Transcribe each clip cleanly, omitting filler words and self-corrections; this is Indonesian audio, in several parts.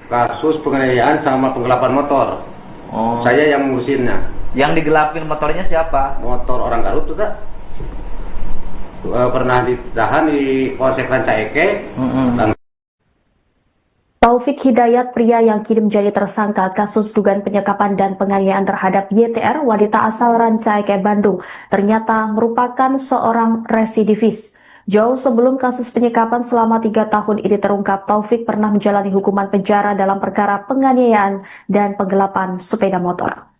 kasus penganiayaan sama penggelapan motor. Oh. Saya yang ngurusinnya. Yang digelapin motornya siapa? Motor orang Garut tuh tak? Pernah ditahan di Polsek Rancaeke. Taufik Hidayat, pria yang kini menjadi tersangka kasus dugaan penyekapan dan penganiayaan terhadap YTR, wanita asal Rancaeke, Bandung, ternyata merupakan seorang residivis. Jauh sebelum kasus penyekapan selama 3 tahun ini terungkap, Taufik pernah menjalani hukuman penjara dalam perkara penganiayaan dan penggelapan sepeda motor.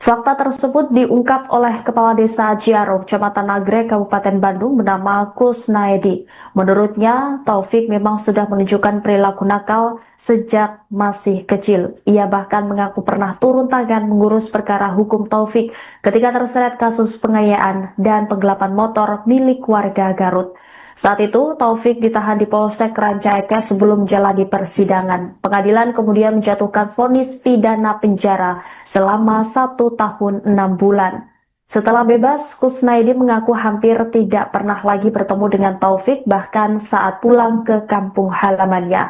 Fakta tersebut diungkap oleh Kepala Desa Ciaro, Kecamatan Nagrek, Kabupaten Bandung, bernama Kusnaedi. Menurutnya, Taufik memang sudah menunjukkan perilaku nakal sejak masih kecil. Ia bahkan mengaku pernah turun tangan mengurus perkara hukum Taufik ketika terseret kasus penganiayaan dan penggelapan motor milik warga Garut. Saat itu, Taufik ditahan di Polsek Rancaeke sebelum menjalani persidangan. Pengadilan kemudian menjatuhkan vonis pidana penjara selama 1 tahun 6 bulan. Setelah bebas, Kusnaedi mengaku hampir tidak pernah lagi bertemu dengan Taufik, bahkan saat pulang ke kampung halamannya.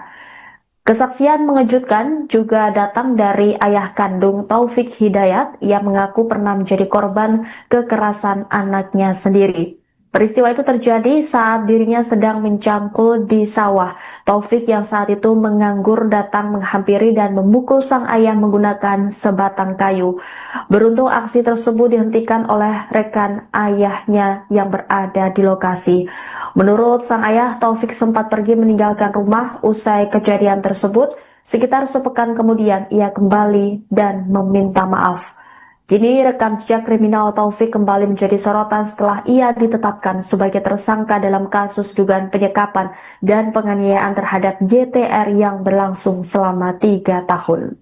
Kesaksian mengejutkan juga datang dari ayah kandung Taufik Hidayat yang mengaku pernah menjadi korban kekerasan anaknya sendiri. Peristiwa itu terjadi saat dirinya sedang mencangkul di sawah. Taufik yang saat itu menganggur datang menghampiri dan memukul sang ayah menggunakan sebatang kayu. Beruntung aksi tersebut dihentikan oleh rekan ayahnya yang berada di lokasi. Menurut sang ayah, Taufik sempat pergi meninggalkan rumah usai kejadian tersebut. Sekitar sepekan kemudian ia kembali dan meminta maaf. Kini rekam jejak kriminal Taufik kembali menjadi sorotan setelah ia ditetapkan sebagai tersangka dalam kasus dugaan penyekapan dan penganiayaan terhadap YTR yang berlangsung selama 3 tahun.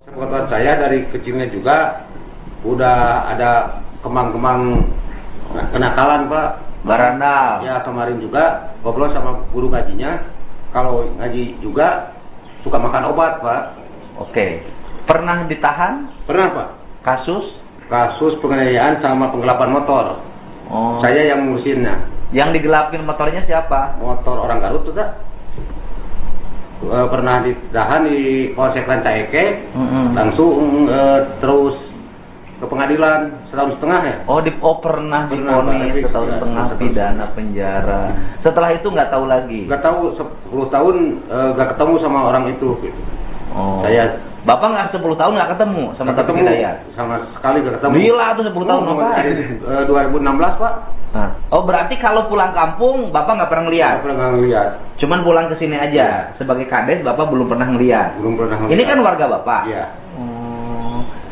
Pengetahuan saya dari kecilnya juga udah ada kemang-kemang kenakalan, Pak. Barandal. Ya, kemarin juga ngobrol sama guru ngajinya. Kalau ngaji juga suka makan obat, Pak. Oke. Pernah ditahan? Pernah, Pak. Kasus penganiayaan sama penggelapan motor. Oh. Saya yang ngurusinnya. Yang digelapin motornya siapa? Motor orang Garut tuh tak? Pernah ditahan di Polsek Rancaeke. Langsung terus ke pengadilan 1,5 tahun ya? Pernah divonis 1,5 tahun pidana penjara. Setelah itu nggak tahu lagi? Nggak tahu, 10 tahun nggak ketemu sama orang itu. Gitu. Oh. Bapak nggak 10 tahun nggak ketemu sama Taufik Hidayat? Sama sekali nggak ketemu. Gila tuh 10 tahun Bapak. 2016, Pak. Nah. Oh, berarti kalau pulang kampung Bapak nggak pernah ngeliat? Nggak pernah ngeliat. Cuman pulang ke sini aja. Sebagai kades Bapak belum pernah ngeliat? Belum pernah ngeliat. Ini kan warga Bapak? Iya.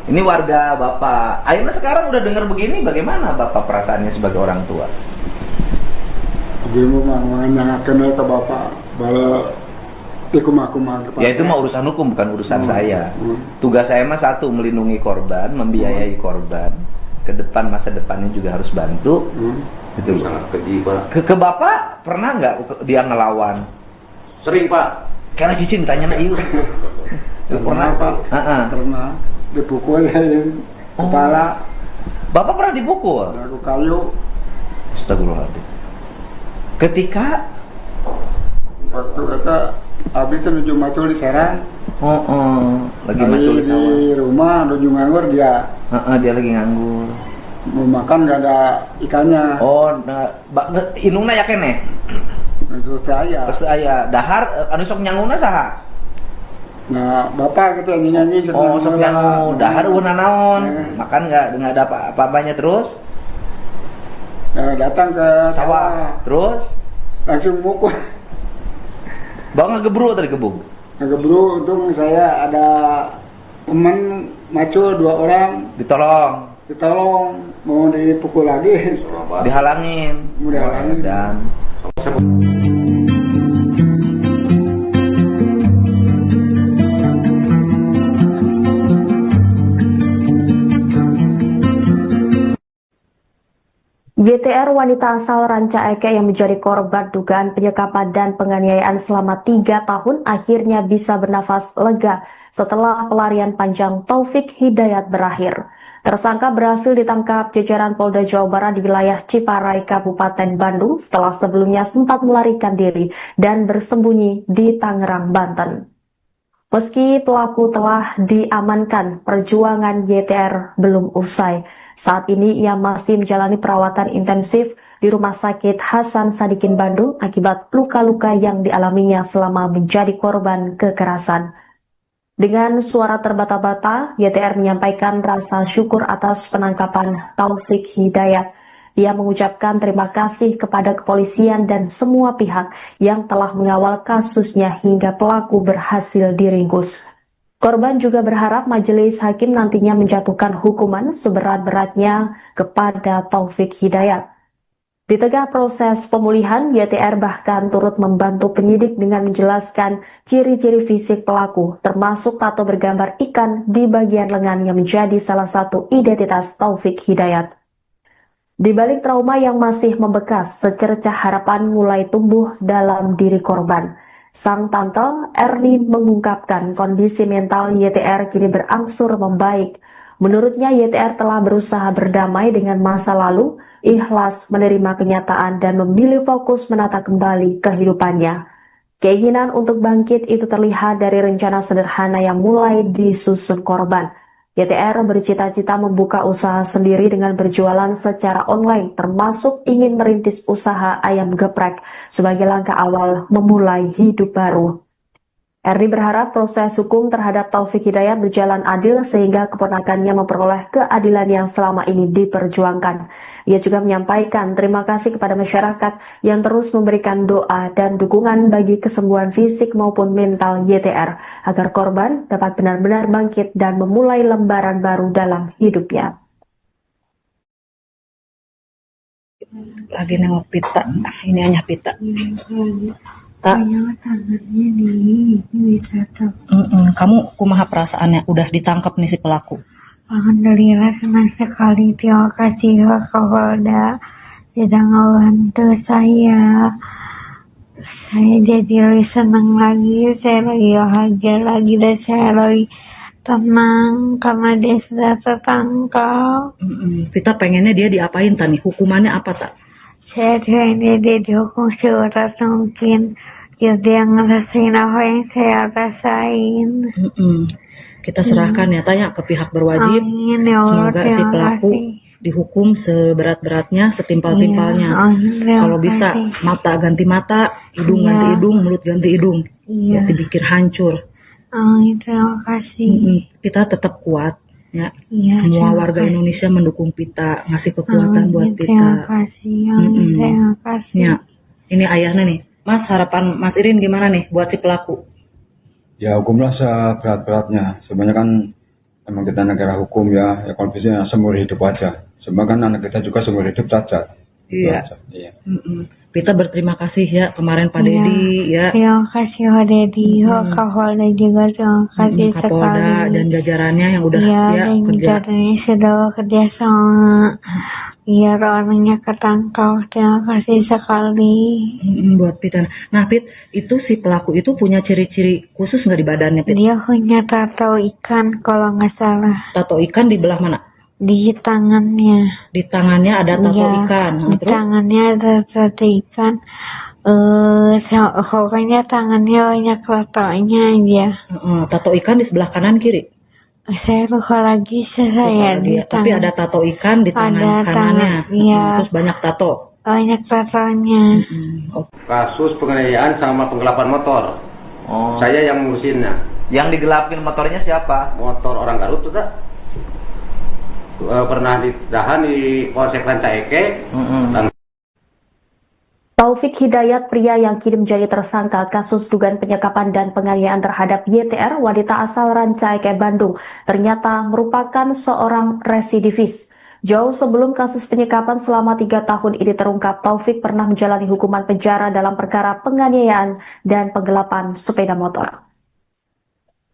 Ini warga Bapak. Akhirnya sekarang udah dengar begini, bagaimana Bapak perasaannya sebagai orang tua? Dia mau menanyakan ke Bapak bahwa ikum-akuman. Ya itu mah urusan hukum, bukan urusan saya. Tugas saya mah satu, melindungi korban, membiayai korban. Ke depan, masa depannya juga harus bantu. Itu sangat keji, Pak. Ke Bapak pernah nggak dia ngelawan? Sering, Pak. Karena cicing tanya nak iu. Pernah, Pak. Pernah dipukul kepala. Bapak pernah dipukul? Aku kayu. Astagfirullahaladzim. Ketika waktu kata habis menuju macul di Serang. Lagi macul di rumah menuju nganggur dia. Dia lagi nganggur. Mau makan nggak ada ikannya. Inungna ya kene. Itu saya. Dahar anu sok nyanguna saha? Nah, Bapak gitu nyanyi. Sok nyangu. Dahar una naon? Makan nggak ada apa-apanya terus? Datang ke sawah. Terus? Langsung pukul. Bawa ngegebru tadi gebuk? Ngegebru, untung saya ada teman macul 2 orang. Ditolong, mau dipukul lagi. Dihalangin. Dan YTR, wanita asal Rancaeke yang menjadi korban dugaan penyekapan dan penganiayaan selama 3 tahun, akhirnya bisa bernafas lega setelah pelarian panjang Taufik Hidayat berakhir. Tersangka berhasil ditangkap jajaran Polda Jawa Barat di wilayah Ciparai, Kabupaten Bandung setelah sebelumnya sempat melarikan diri dan bersembunyi di Tangerang, Banten. Meski pelaku telah diamankan, perjuangan YTR belum usai. Saat ini ia masih menjalani perawatan intensif di Rumah Sakit Hasan Sadikin Bandung akibat luka-luka yang dialaminya selama menjadi korban kekerasan. Dengan suara terbata-bata, YTR menyampaikan rasa syukur atas penangkapan Taufik Hidayat. Dia mengucapkan terima kasih kepada kepolisian dan semua pihak yang telah mengawal kasusnya hingga pelaku berhasil diringkus. Korban juga berharap majelis hakim nantinya menjatuhkan hukuman seberat-beratnya kepada Taufik Hidayat. Di tengah proses pemulihan, YTR bahkan turut membantu penyidik dengan menjelaskan ciri-ciri fisik pelaku, termasuk tato bergambar ikan di bagian lengan yang menjadi salah satu identitas Taufik Hidayat. Di balik trauma yang masih membekas, secercah harapan mulai tumbuh dalam diri korban. Sang tante Erni mengungkapkan kondisi mental YTR kini berangsur membaik. Menurutnya YTR telah berusaha berdamai dengan masa lalu, ikhlas menerima kenyataan dan memilih fokus menata kembali kehidupannya. Keinginan untuk bangkit itu terlihat dari rencana sederhana yang mulai disusun korban. YTR bercita-cita membuka usaha sendiri dengan berjualan secara online, termasuk ingin merintis usaha ayam geprek sebagai langkah awal memulai hidup baru. Erni berharap proses hukum terhadap Taufik Hidayat berjalan adil sehingga keponakannya memperoleh keadilan yang selama ini diperjuangkan. Ia juga menyampaikan terima kasih kepada masyarakat yang terus memberikan doa dan dukungan bagi kesembuhan fisik maupun mental YTR agar korban dapat benar-benar bangkit dan memulai lembaran baru dalam hidupnya. Lagi nengok pita, ini hanya pita. Tak. Tangannya nih, bisa tuh. Kamu kumaha perasaannya? Udah ditangkap nih si pelaku. Alhamdulillah senang sekali. Terima kasih Pak Kapolda sudah membantu saya. Saya jadi lebih senang lagi, saya lagi bahagia lagi dan saya lebih tenang karena dia sudah tertangkap. Kita pengennya dia diapain tani? Hukumannya apa tak? Saya pengen dia dihukum seberat mungkin. Dia ngerasain apa yang saya rasain. Kita serahkan ya tanya ke pihak berwajib. Amin, ya Allah, semoga si pelaku dihukum seberat-beratnya, setimpal-timpalnya. Kalau bisa mata ganti mata, hidung ganti hidung, mulut ganti hidung. Ya, dipikir hancur. Terima kasih. Kita tetap kuat. Ya, semua warga Indonesia mendukung Pita, ngasih kekuatan buat Pita. Terima kasih, terima kasih. Ya, ini ayahnya nih, Mas. Harapan Mas Irin gimana nih buat si pelaku? Ya hukumlah seberat-beratnya. Sebenarnya kan emang kita negara hukum ya kalau bisa seumur hidup aja. Sebenarnya kan anak kita juga seumur hidup cacat. Iya. Pita berterima kasih ya kemarin Pak Dedi ya. Terima kasih Pak Dedi, Pak Kapolda juga terima kasih Kapolda sekali. dan jajarannya yang udah dan kerja. jajarannya sudah bekerja sama. Biar orangnya ketangkap. Terima kasih sekali. Buat Pita. Nah Pit, itu si pelaku itu punya ciri-ciri khusus nggak di badannya Pit? Dia punya tato ikan kalau nggak salah. Tato ikan di belah mana? Di tangannya. Di tangannya ada tato ikan. Di tangannya ada tato ikan. Pokoknya tangannya banyak tatonya aja. Tato ikan di sebelah kanan kiri? Saya lupa lagi saya di tangan. Tapi ada tato ikan di tangan kanannya. Terus banyak tato. Banyak tatonya. Kasus penganiayaan sama penggelapan motor. Saya yang ngurusinnya. Yang digelapin motornya siapa? Motor orang Garut tuh tak? Pernah ditahan di Polsek Rancaike. Taufik Hidayat, pria yang kini menjadi tersangka kasus dugaan penyekapan dan penganiayaan terhadap YTR, wanita asal Rancaike, Bandung, ternyata merupakan seorang residivis. Jauh sebelum kasus penyekapan selama 3 tahun ini terungkap, Taufik pernah menjalani hukuman penjara dalam perkara penganiayaan dan penggelapan sepeda motor.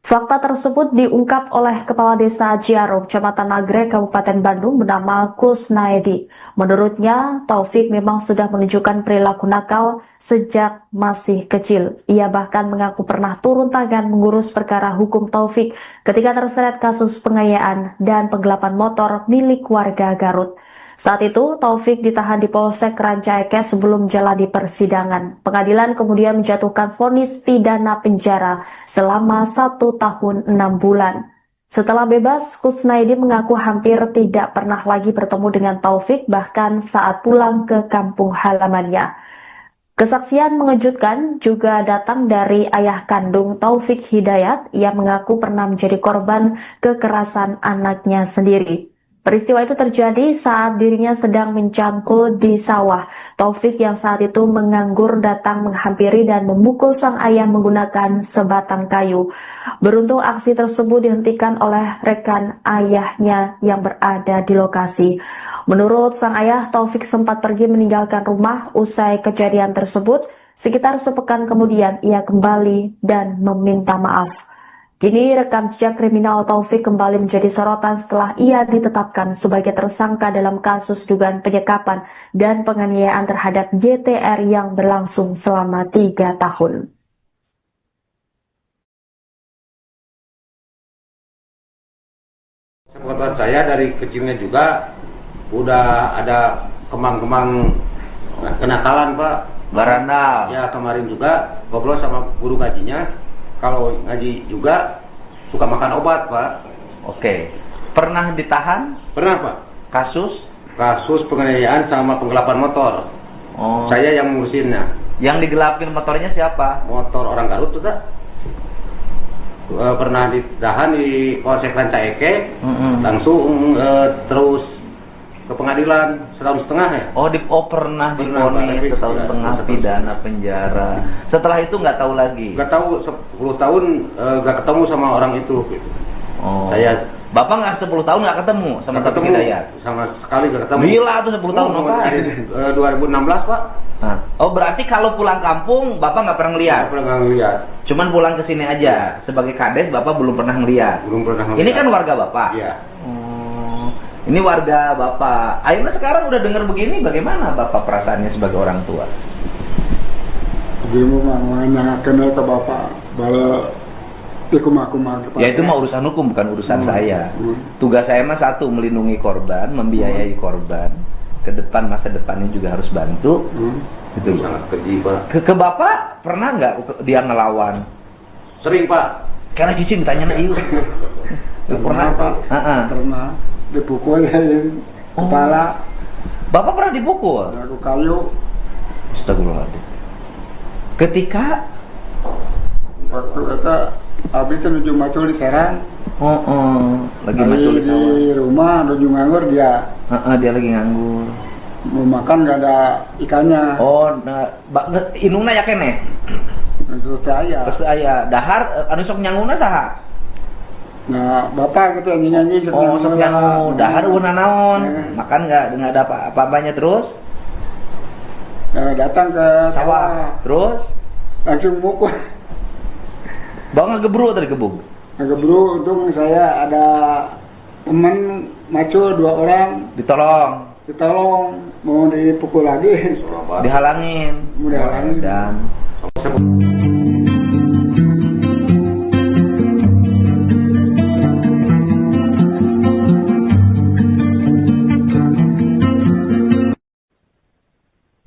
Fakta tersebut diungkap oleh Kepala Desa Ciaro, Kecamatan Nagrek, Kabupaten Bandung bernama Kusnaedi. Menurutnya, Taufik memang sudah menunjukkan perilaku nakal sejak masih kecil. Ia bahkan mengaku pernah turun tangan mengurus perkara hukum Taufik ketika terseret kasus pengayaan dan penggelapan motor milik warga Garut. Saat itu, Taufik ditahan di Polsek Ranca Ekek sebelum jalani persidangan. Pengadilan kemudian menjatuhkan vonis pidana penjara selama 1 tahun 6 bulan. Setelah bebas, Kusnaidi mengaku hampir tidak pernah lagi bertemu dengan Taufik, bahkan saat pulang ke kampung halamannya. Kesaksian mengejutkan juga datang dari ayah kandung Taufik Hidayat. Ia mengaku pernah menjadi korban kekerasan anaknya sendiri. Peristiwa itu terjadi saat dirinya sedang mencangkul di sawah. Taufik yang saat itu menganggur datang menghampiri dan memukul sang ayah menggunakan sebatang kayu. Beruntung aksi tersebut dihentikan oleh rekan ayahnya yang berada di lokasi. Menurut sang ayah, Taufik sempat pergi meninggalkan rumah usai kejadian tersebut. Sekitar sepekan kemudian ia kembali dan meminta maaf. Kini rekam jejak kriminal Taufik kembali menjadi sorotan setelah ia ditetapkan sebagai tersangka dalam kasus dugaan penyekapan dan penganiayaan terhadap YTR yang berlangsung selama 3 tahun. Pengetahuan saya dari kecilnya juga udah ada kemang-kemang kenakalan, Pak. Baranda. Ya, kemarin juga ngobrol sama guru ngajinya. Kalau ngaji juga suka makan obat, Pak. Oke. Pernah ditahan? Pernah, Pak. Kasus penganiayaan sama penggelapan motor. Oh. Saya yang ngurusinnya. Yang digelapin motornya siapa? Motor orang Garut tuh, Kak. Pernah ditahan di Polsek Ranca Ekek. Langsung terus ke pengadilan 1,5 tahun ya. Pernah divonis 1,5 tahun pidana penjara. Setelah itu nggak tahu lagi. Nggak tahu 10 tahun nggak ketemu sama orang itu. Gitu. Oh. Bapak nggak 10 tahun nggak ketemu sama Taufik Hidayat? Sama sekali nggak ketemu. Gila tuh 10 tahun dari 2016, Pak. Oh, berarti kalau pulang kampung Bapak nggak pernah ngeliat? Nggak pernah ngeliat. Cuman pulang ke sini aja. Sebagai kades Bapak belum pernah ngeliat? Belum pernah ngeliat. Ini kan warga Bapak? Iya. Ini warga Bapak. Akhirnya sekarang udah dengar begini, bagaimana Bapak perasaannya sebagai orang tua? Dia mau menanyakan ke Bapak bahwa ya itu mah urusan hukum, bukan urusan saya. Tugas saya mah satu, melindungi korban, membiayai korban. Ke depan, masa depannya juga harus bantu. Gitu. Sangat keji, Pak. Ke Bapak pernah nggak dia ngelawan? Sering, Pak. Karena Cici ditanya na iu. Pernah, Pak. Pernah dipukul kepala. Bapak pernah dipukul? Aku kayu. Astagfirullahaladzim. Ketika waktu itu habis itu nuju macul di Serang. Lagi macul di rumah nuju nganggur dia. Dia lagi nganggur. Mau makan nggak ada ikannya. Inungna ya kene. Terus saya dahar anu sok nyanguna saha? Nah, Bapak gitu nyanyi sok nyangu dahar una naon? Makan nggak ada apa-apanya terus? Datang ke sawah. Terus langsung mukul. Bawa ngegebru atau digebuk? Ngegebru, untung saya ada teman macul 2 orang. Ditolong, mau dipukul lagi. Dihalangin. Dan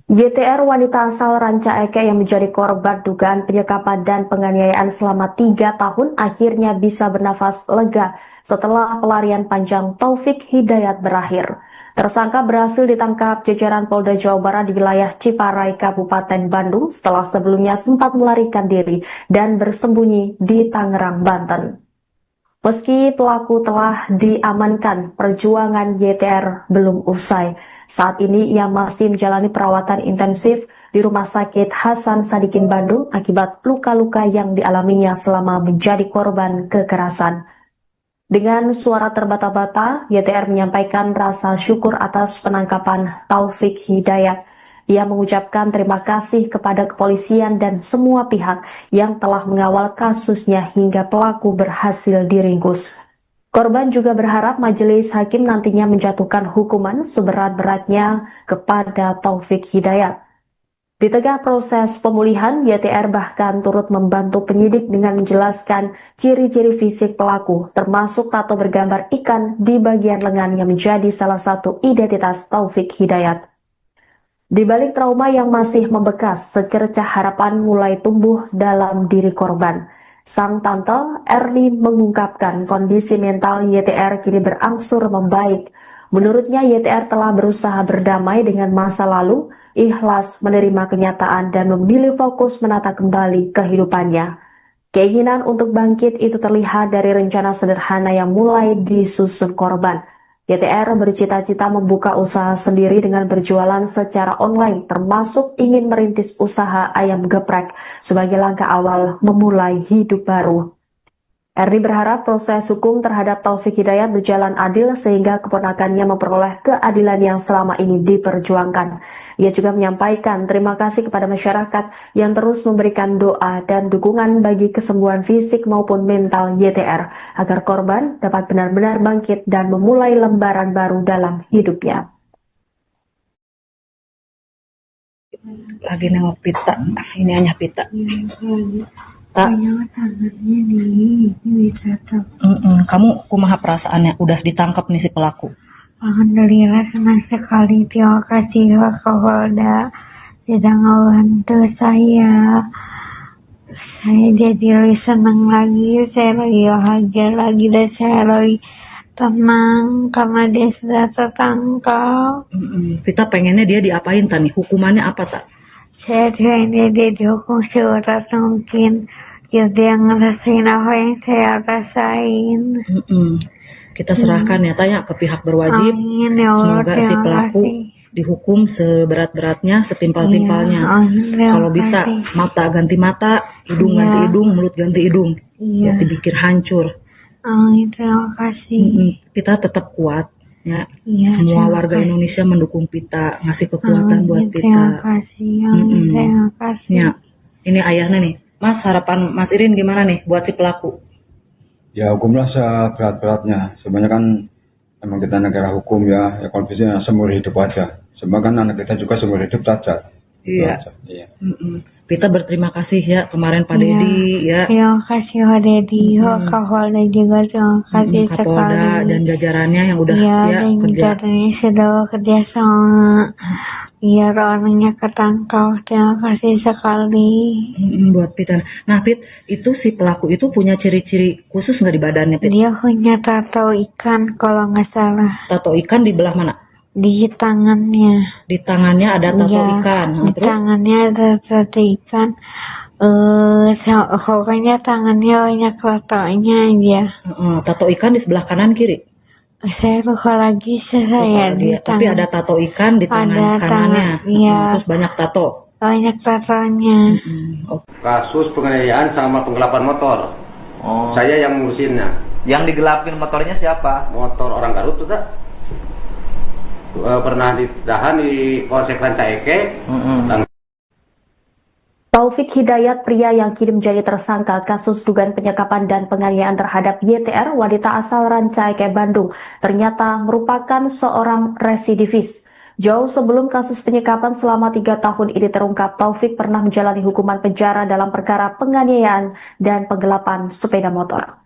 YTR wanita asal Ranca Ekek yang menjadi korban dugaan penyekapan dan penganiayaan selama 3 tahun akhirnya bisa bernafas lega setelah pelarian panjang Taufik Hidayat berakhir. Tersangka berhasil ditangkap jajaran Polda Jawa Barat di wilayah Ciparai, Kabupaten Bandung setelah sebelumnya sempat melarikan diri dan bersembunyi di Tangerang, Banten. Meski pelaku telah diamankan, perjuangan YTR belum usai. Saat ini ia masih menjalani perawatan intensif di Rumah Sakit Hasan Sadikin Bandung akibat luka-luka yang dialaminya selama menjadi korban kekerasan. Dengan suara terbata-bata, YTR menyampaikan rasa syukur atas penangkapan Taufik Hidayat. Ia mengucapkan terima kasih kepada kepolisian dan semua pihak yang telah mengawal kasusnya hingga pelaku berhasil diringkus. Korban juga berharap majelis hakim nantinya menjatuhkan hukuman seberat-beratnya kepada Taufik Hidayat. Di tengah proses pemulihan, YTR bahkan turut membantu penyidik dengan menjelaskan ciri-ciri fisik pelaku, termasuk tato bergambar ikan di bagian lengan yang menjadi salah satu identitas Taufik Hidayat. Di balik trauma yang masih membekas, secercah harapan mulai tumbuh dalam diri korban. Sang tante, Erni, mengungkapkan kondisi mental YTR kini berangsur membaik. Menurutnya, YTR telah berusaha berdamai dengan masa lalu, ikhlas menerima kenyataan dan memilih fokus menata kembali kehidupannya. Keinginan untuk bangkit itu terlihat dari rencana sederhana yang mulai disusun korban. YTR bercita-cita membuka usaha sendiri dengan berjualan secara online, termasuk ingin merintis usaha ayam geprek sebagai langkah awal memulai hidup baru. Erni berharap proses hukum terhadap Taufik Hidayat berjalan adil sehingga keponakannya memperoleh keadilan yang selama ini diperjuangkan. Ia juga menyampaikan terima kasih kepada masyarakat yang terus memberikan doa dan dukungan bagi kesembuhan fisik maupun mental YTR agar korban dapat benar-benar bangkit dan memulai lembaran baru dalam hidupnya. Lagi nengok pita, ini hanya pita. Tak. Tangannya nih, bisa tuh. Kamu kumaha perasaannya? Udah ditangkap nih si pelaku. Alhamdulillah senang sekali. Terima kasih Pak Kapolda sudah ngebantu saya. Saya jadi lebih senang lagi. Saya lagi bahagia lagi dan saya lebih tenang karena dia sudah tertangkap. Kita pengennya dia diapain tadi? Hukumannya apa tak? Saya pengen dia dihukum seberat mungkin. Biar dia ngerasain apa yang saya rasain. Kita serahkan ya tanya ke pihak berwajib. Amin, ya Allah, semoga si pelaku dihukum seberat-beratnya, setimpal-timpalnya. Kalau bisa mata ganti mata, hidung ganti hidung, mulut ganti hidung. Ya dipikir hancur. Amin, terima kasih. Kita tetap kuat. Ya, iya, semua warga Indonesia mendukung Pita, ngasih kekuatan buat Pita. Terima kasih, terima kasih. Ya, ini ayahnya nih. Mas, harapan Mas Irin gimana nih buat si pelaku? Ya hukumlah seberat-beratnya. Sebenarnya kan emang kita negara hukum ya konfliknya seumur hidup aja. Sebenarnya kan anak kita juga seumur hidup cacat. Iya. Pita berterima kasih ya kemarin Pak Dedi ya. Terima kasih Pak Dedi, Pak Kapolda juga terima kasih sekali. Kapolda dan jajarannya yang udah kerja. Jajarannya sudah bekerja sama. Biar orangnya ketangkap. Terima kasih sekali. Buat Pita. Nah Pit, itu si pelaku itu punya ciri-ciri khusus nggak di badannya Pit? Dia punya tato ikan kalau nggak salah. Tato ikan di belah mana? Di tangannya. Di tangannya ada tato ikan. Di tangannya ada tato ikan. Pokoknya tangannya banyak tatonya aja. Tato ikan di sebelah kanan kiri? Saya lupa lagi saya di tangan. Tapi ada tato ikan di tangan kanannya. Iya. Terus banyak tato. Banyak tatonya. Kasus penganiayaan sama penggelapan motor. Saya yang ngurusinnya. Yang digelapin motornya siapa? Motor orang Garut tuh tak? Pernah ditahan di Polsek Rancaike. Taufik Hidayat, pria yang kini menjadi tersangka kasus dugaan penyekapan dan penganiayaan terhadap YTR, wanita asal Rancaike, Bandung, ternyata merupakan seorang residivis. Jauh sebelum kasus penyekapan selama 3 tahun ini terungkap, Taufik pernah menjalani hukuman penjara dalam perkara penganiayaan dan penggelapan sepeda motor.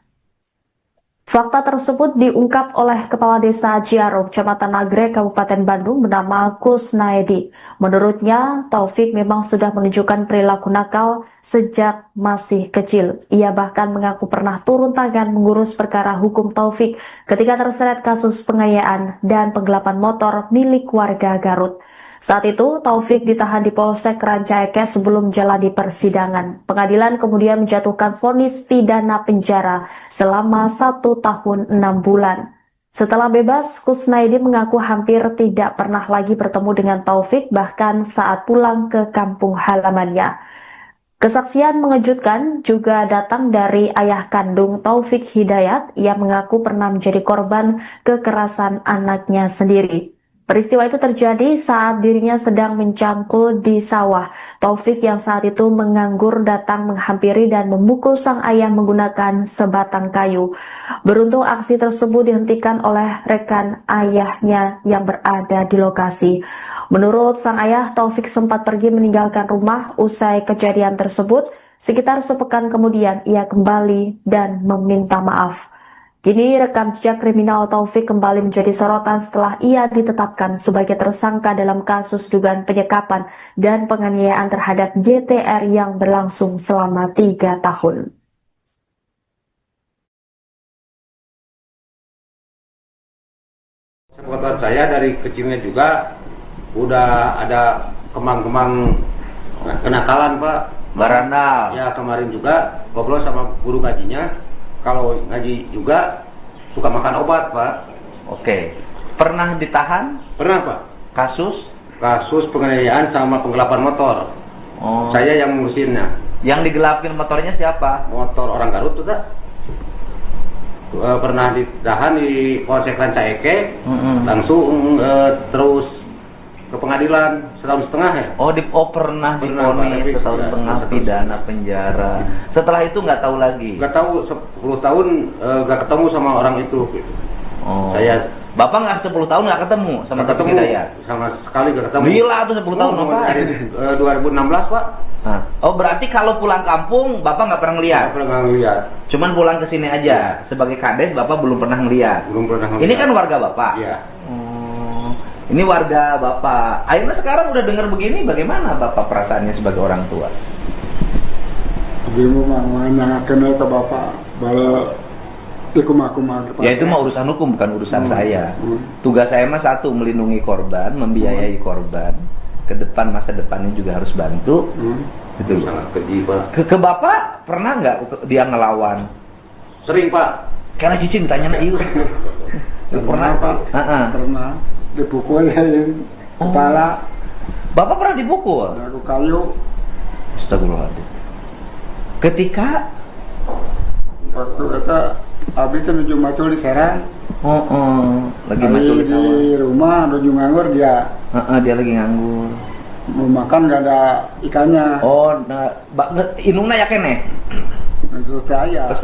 Fakta tersebut diungkap oleh Kepala Desa Ciaro, Kecamatan Nagrek, Kabupaten Bandung, bernama Kusnaedi. Menurutnya, Taufik memang sudah menunjukkan perilaku nakal sejak masih kecil. Ia bahkan mengaku pernah turun tangan mengurus perkara hukum Taufik ketika terseret kasus penganiayaan dan penggelapan motor milik warga Garut. Saat itu, Taufik ditahan di Polsek Rancaike sebelum menjalani persidangan. Pengadilan kemudian menjatuhkan vonis pidana penjara selama 1 tahun 6 bulan. Setelah bebas, Kusnaedi mengaku hampir tidak pernah lagi bertemu dengan Taufik, bahkan saat pulang ke kampung halamannya. Kesaksian mengejutkan juga datang dari ayah kandung Taufik Hidayat yang mengaku pernah menjadi korban kekerasan anaknya sendiri. Peristiwa itu terjadi saat dirinya sedang mencangkul di sawah. Taufik yang saat itu menganggur datang menghampiri dan memukul sang ayah menggunakan sebatang kayu. Beruntung aksi tersebut dihentikan oleh rekan ayahnya yang berada di lokasi. Menurut sang ayah, Taufik sempat pergi meninggalkan rumah usai kejadian tersebut. Sekitar sepekan kemudian, ia kembali dan meminta maaf. Kini rekam jejak kriminal Taufik kembali menjadi sorotan setelah ia ditetapkan sebagai tersangka dalam kasus dugaan penyekapan dan penganiayaan terhadap YTR yang berlangsung selama 3 tahun. Sepengetahuan saya dari kecilnya juga udah ada kemang-kemang kenakalan, Pak. Barandal. Ya, kemarin juga ngobrol sama guru ngajinya. Kalau ngaji juga suka makan obat, Pak. Oke. Pernah ditahan? Pernah, Pak. Kasus penganiayaan sama penggelapan motor. Oh. Saya yang ngurusinnya. Yang digelapin motornya siapa? Motor orang Garut tuh, Kak. Pernah ditahan di Polsek Rancaike. Langsung terus ke pengadilan 1,5 tahun ya. Pernah divonis 1,5 tahun pidana penjara. Setelah itu nggak tahu lagi. Nggak tahu 10 tahun nggak ketemu sama orang itu. Gitu. Oh. Bapak nggak 10 tahun nggak ketemu sama Taufik Hidayat? Sama sekali nggak ketemu. Gila tuh 10 tahun Bapak. Dari 2016, Pak. Nah. Oh, berarti kalau pulang kampung Bapak nggak pernah ngeliat? Nggak pernah ngeliat. Cuman pulang ke sini aja. Sebagai kades Bapak belum pernah ngeliat. Belum pernah ngeliat. Ini kan warga Bapak. Iya. Ini warga Bapak. Akhirnya sekarang udah dengar begini, bagaimana Bapak perasaannya sebagai orang tua? Ibu mah nanyakeun ke Bapak bala kumaha. Ya itu mah urusan hukum, bukan urusan saya. Tugas saya mah satu, melindungi korban, membiayai korban. Ke depan, masa depannya juga harus bantu. Gitu. Sangat keji, Pak. Ke Bapak pernah nggak dia ngelawan? Sering, Pak. Karena Cici ditanya ieu. Pernah, Pak. Pernah. Dipukul kepala. Bapak pernah dipukul? Aku kayu. Astagfirullahaladzim. Ketika waktu kata abis menuju macul di Serang. Lagi macul di rumah menuju nganggur dia. Dia lagi nganggur. Mau makan nggak ada ikannya. Inungna ya kene. Terus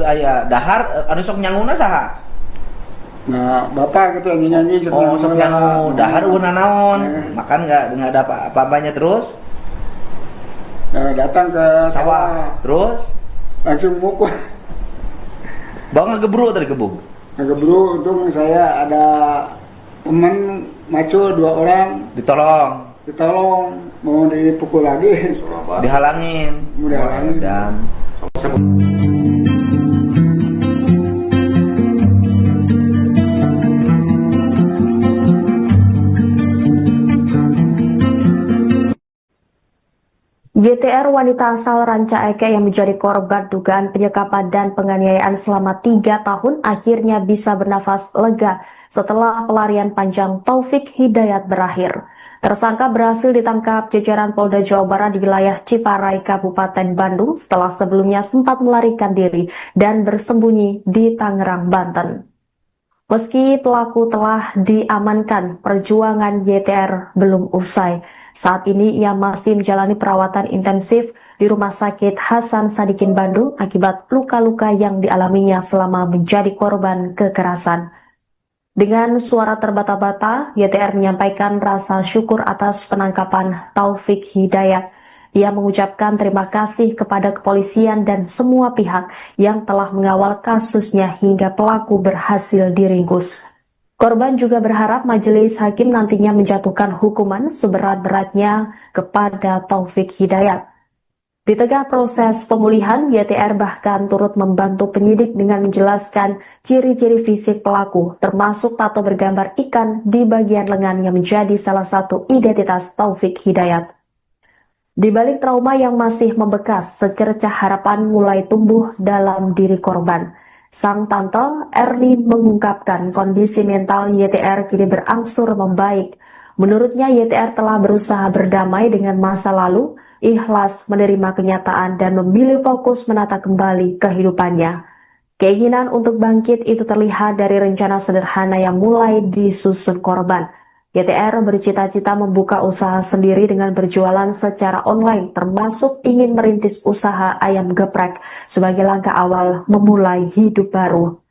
saya dahar anu sok nyanguna saha? Nah, Bapak gitu nyanyi sok nyangu dahar una naon. Makan nggak ada apa-apanya terus? Datang ke sawah. Terus langsung mukul. Bawa ngegebru dari gebuk. Ngegebru, untung saya ada teman macul 2 orang. Ditolong, mau dipukul lagi. Dihalangin. Dan YTR wanita asal Rancaike yang menjadi korban dugaan penyekapan dan penganiayaan selama 3 tahun akhirnya bisa bernafas lega setelah pelarian panjang Taufik Hidayat berakhir. Tersangka berhasil ditangkap jajaran Polda Jawa Barat di wilayah Ciparai, Kabupaten Bandung setelah sebelumnya sempat melarikan diri dan bersembunyi di Tangerang, Banten. Meski pelaku telah diamankan, perjuangan YTR belum usai. Saat ini ia masih menjalani perawatan intensif di Rumah Sakit Hasan Sadikin Bandung akibat luka-luka yang dialaminya selama menjadi korban kekerasan. Dengan suara terbata-bata, YTR menyampaikan rasa syukur atas penangkapan Taufik Hidayat. Ia mengucapkan terima kasih kepada kepolisian dan semua pihak yang telah mengawal kasusnya hingga pelaku berhasil diringkus. Korban juga berharap majelis hakim nantinya menjatuhkan hukuman seberat-beratnya kepada Taufik Hidayat. Di tengah proses pemulihan, YTR bahkan turut membantu penyidik dengan menjelaskan ciri-ciri fisik pelaku, termasuk tato bergambar ikan di bagian lengan yang menjadi salah satu identitas Taufik Hidayat. Di balik trauma yang masih membekas, secercah harapan mulai tumbuh dalam diri korban. Sang tante Erni mengungkapkan kondisi mental YTR kini berangsur membaik. Menurutnya YTR telah berusaha berdamai dengan masa lalu, ikhlas menerima kenyataan dan memilih fokus menata kembali kehidupannya. Keinginan untuk bangkit itu terlihat dari rencana sederhana yang mulai disusun korban. YTR bercita-cita membuka usaha sendiri dengan berjualan secara online, termasuk ingin merintis usaha ayam geprek sebagai langkah awal memulai hidup baru.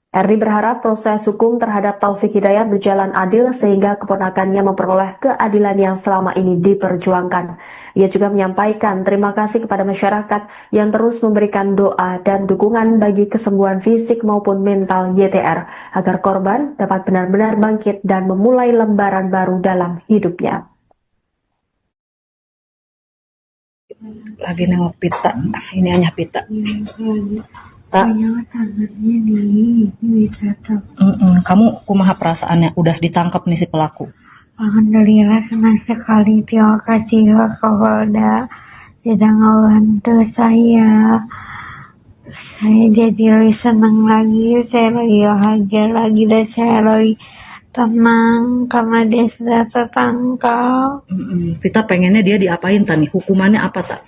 Erdi berharap proses hukum terhadap Taufik Hidayat berjalan adil sehingga keponakannya memperoleh keadilan yang selama ini diperjuangkan. Ia juga menyampaikan terima kasih kepada masyarakat yang terus memberikan doa dan dukungan bagi kesembuhan fisik maupun mental YTR agar korban dapat benar-benar bangkit dan memulai lembaran baru dalam hidupnya. Lagi nengok pita, ini hanya pita. Tak. Tangannya nih, bisa tuh. Kamu kumaha perasaannya udah ditangkap nih si pelaku? Alhamdulillah senang sekali. Terima kasih Pak Kapolda sudah ngebantu saya. Saya jadi lebih senang lagi, saya lebih bahagia lagi dan saya lebih tenang karena dia sudah tertangkap. Kita pengennya dia diapain tani? Hukumannya apa tak?